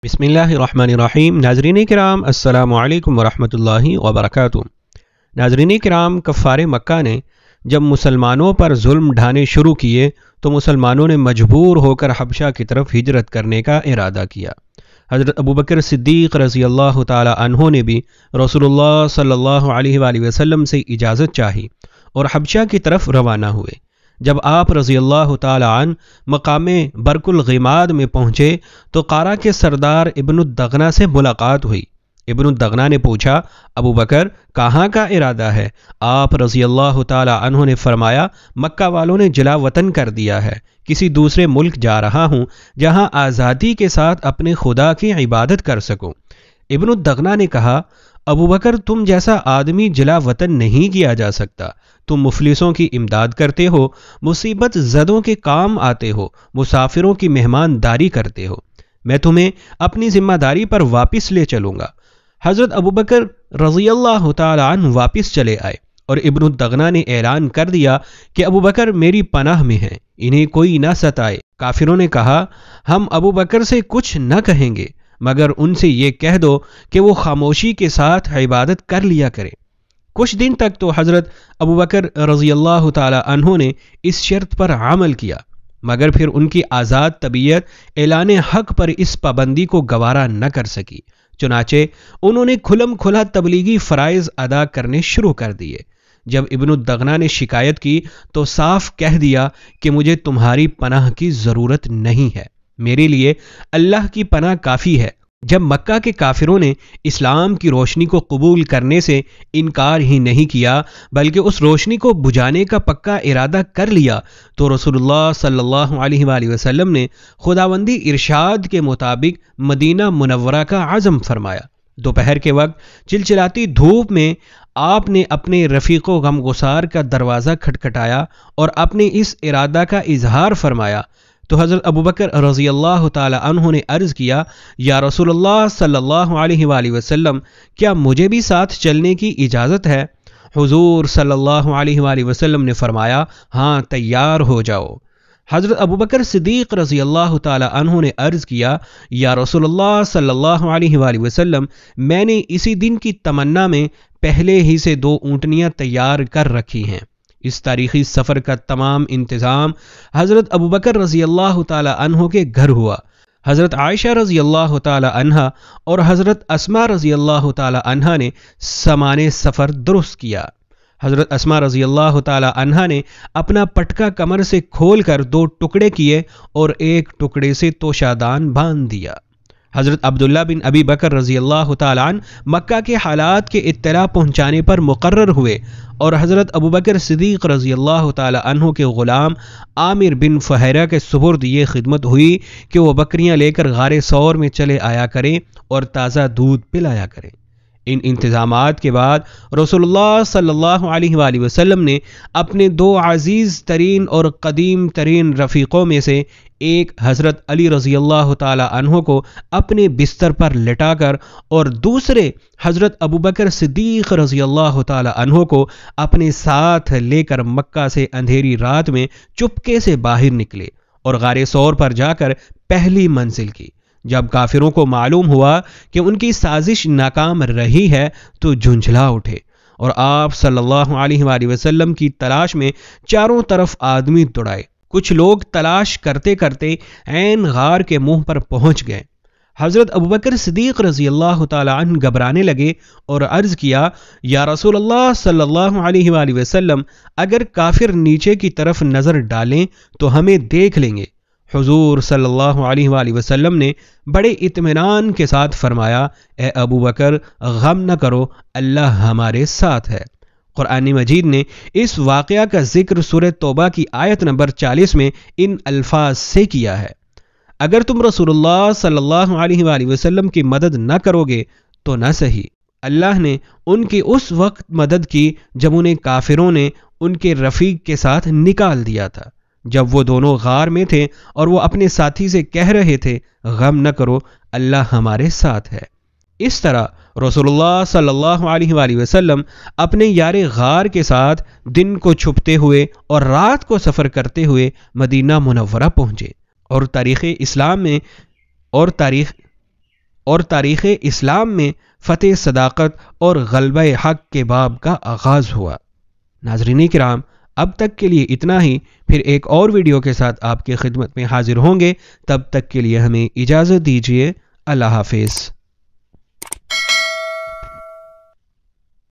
बिस्मिल्लाहिर्रहमानिर्रहीम। नाज़रीन किराम अस्सलामु अलैकुम वरहमतुल्लाहि वबरकातुहू। नाज़रीन किराम, कफ़ारे मक्का ने जब मुसलमानों पर जुल्म ढाने शुरू किए तो मुसलमानों ने मजबूर होकर हबशा की तरफ हिजरत करने का इरादा किया। हज़रत अबू बकर सिद्दीक़ रज़ी अल्लाह ताला अन्हो ने भी रसूलुल्लाह सल्लल्लाहु अलैहि वसल्लम से इजाज़त चाही और हबशा की तरफ रवाना हुए। जब आप रज़ी अल्लाह ताला अन्हु मकामे बरकुल गिमाद में पहुँचे तो कारा के सरदार इब्नुद्दगना से मुलाकात हुई। इब्नुद्दगना ने पूछा, अबू बकर कहाँ का इरादा है? आप रज़ी अल्लाह ताला अन्हु ने फरमाया, मक्का वालों ने जिला वतन कर दिया है, किसी दूसरे मुल्क जा रहा हूँ जहाँ आज़ादी के साथ अपने खुदा की इबादत कर सकूँ। इब्नुद्दगना ने कहा, अबू बकर तुम जैसा आदमी जिला वतन नहीं किया जा सकता। तुम मुफलिसों की इमदाद करते हो, मुसीबत ज़दों के काम आते हो, मुसाफिरों की मेहमानदारी करते हो। मैं तुम्हें अपनी जिम्मेदारी पर वापस ले चलूँगा। हज़रत अबू बकर रज़ी अल्लाह ताला अन्हु वापस चले आए और इब्नुद्दगना ने ऐलान कर दिया कि अबू बकर मेरी पनाह में हैं, इन्हें कोई न सताए। काफिरों ने कहा, हम अबू बकर से कुछ न कहेंगे मगर उनसे ये कह दो कि वो खामोशी के साथ इबादत कर लिया करें। कुछ दिन तक तो हज़रत अबू बकर रज़ी अल्लाह ताला अन्हु ने इस शर्त पर अमल किया, मगर फिर उनकी आज़ाद तबीयत ऐलान हक पर इस पाबंदी को गवारा न कर सकी। चुनाचे उन्होंने खुलम खुला तबलीगी फ़राइज़ अदा करने शुरू कर दिए। जब इब्नुद्दगना ने शिकायत की तो साफ कह दिया कि मुझे तुम्हारी पनाह की ज़रूरत नहीं है, मेरे लिए अल्लाह की पनाह काफ़ी है। जब मक्का के काफिरों ने इस्लाम की रोशनी को कबूल करने से इनकार ही नहीं किया बल्कि उस रोशनी को बुझाने का पक्का इरादा कर लिया तो रसूलुल्लाह सल्लल्लाहु अलैहि वसल्लम ने खुदावंदी इरशाद के मुताबिक मदीना मुनव्वरा का आज़म फरमाया। दोपहर के वक्त चिलचिलाती धूप में आपने अपने रफ़ीक़ो गमगुसार का दरवाज़ा खटखटाया और अपने इस इरादा का इजहार फरमाया तो हज़रत अबू बकर रज़ी अल्लाह ताला अन्हु ने अर्ज़ किया, या रसूलुल्लाह सल्लल्लाहु अलैहि वसल्लम क्या मुझे भी साथ चलने की इजाज़त है? हुज़ूर सल्लल्लाहु अलैहि वसल्लम ने फरमाया, हाँ तैयार हो जाओ। हज़रत अबू बकर सिद्दीक़ रज़ी अल्लाह ताला अन्हु ने अर्ज़ किया, या रसूलुल्लाह सल्लल्लाहु अलैहि वसल्लम मैंने इसी दिन की तमन्ना में पहले ही से 2 ऊँटनियाँ तैयार कर रखी हैं। इस तारीखी सफ़र का तमाम इंतज़ाम हज़रत अबू बकर रज़ी अल्लाह ताला अन्हु के घर हुआ। हज़रत आयशा रज़ी अल्लाह ताला अन्हा और हज़रत अस्मा रज़ी अल्लाह ताला अन्हा ने सामाने सफ़र दुरुस्त किया। हज़रत अस्मा रज़ी अल्लाह ताला अन्हा ने अपना पटका कमर से खोलकर 2 टुकड़े किए और एक टुकड़े से तोशादान बांध दिया। हज़रत अब्दुल्ला बिन अबी बकर रज़ी अल्लाह ताला अन्हु मक्का के हालात के इत्तला पहुँचाने पर मुकर्रर हुए और हज़रत अबू बकर सिद्दीक़ रज़ी अल्लाह ताला अन्हु के ग़ुलाम आमिर बिन फ़हैरा के सुपुर्द ये खिदमत हुई कि वो बकरियाँ लेकर गारे सौर में चले आया करें और ताज़ा दूध पिलाया करें। इन इंतज़ामात के बाद रसूलुल्लाह सल्लल्लाहु अलैहि वसल्लम ने अपने 2 अज़ीज़ तरीन और कदीम तरीन रफ़ीक़ों में से एक हज़रत अली रज़ी अल्लाह ताला अन्हु को अपने बिस्तर पर लिटाकर और दूसरे हज़रत अबू बकर सिद्दीक़ रज़ी अल्लाह ताला अन्हु को अपने साथ लेकर मक्का से अंधेरी रात में चुपके से बाहर निकले और गारे सौर पर जाकर पहली मंजिल की। जब काफिरों को मालूम हुआ कि उनकी साजिश नाकाम रही है तो झुंझला उठे और आप सल्लल्लाहु अलैहि वसल्लम की तलाश में चारों तरफ आदमी दौड़ाए। कुछ लोग तलाश करते करते ऐन गार के मुंह पर पहुंच गए। हज़रत अबू बकर सिद्दीक़ रज़ी अल्लाह ताला अन्हु घबराने लगे और अर्ज़ किया, या रसूलल्लाह सल्लल्लाहु अलैहि वसल्लम अगर काफिर नीचे की तरफ नज़र डालें तो हमें देख लेंगे। हुज़ूर सल्लल्लाहु अलैहि वसल्लम ने बड़े इत्मीनान के साथ फरमाया, ए अबू बकर गम न करो, अल्लाह हमारे साथ है। कुरान मजीद ने इस वाक़या का जिक्र सूरह तौबा की आयत नंबर 40 में इन अल्फाज से किया है, अगर तुम रसूलुल्लाह सल्लल्लाहु अलैहि वसल्लम की मदद न करोगे तो न सही। अल्लाह ने उनकी उस वक्त मदद की जब उन्हें काफिरों ने उनके रफ़ीक के साथ निकाल दिया था, जब वो दोनों गार में थे और वो अपने साथी से कह रहे थे, गम न करो, अल्लाह हमारे साथ है। इस तरह रसूलुल्लाह सल्लल्लाहु अलैहि वसल्लम अपने यारे गार के साथ दिन को छुपते हुए और रात को सफ़र करते हुए मदीना मुनव्वरा पहुँचे और तारीख़ इस्लाम में और तारीख़ اور تاریخ اسلام میں فتح صداقت اور غلبہ حق کے باب کا آغاز ہوا۔ ناظرین کرام، اب تک کے لیے اتنا ہی، پھر ایک اور ویڈیو کے ساتھ آپ کی خدمت میں حاضر ہوں گے، تب تک کے لیے ہمیں اجازت دیجیے۔ اللہ حافظ۔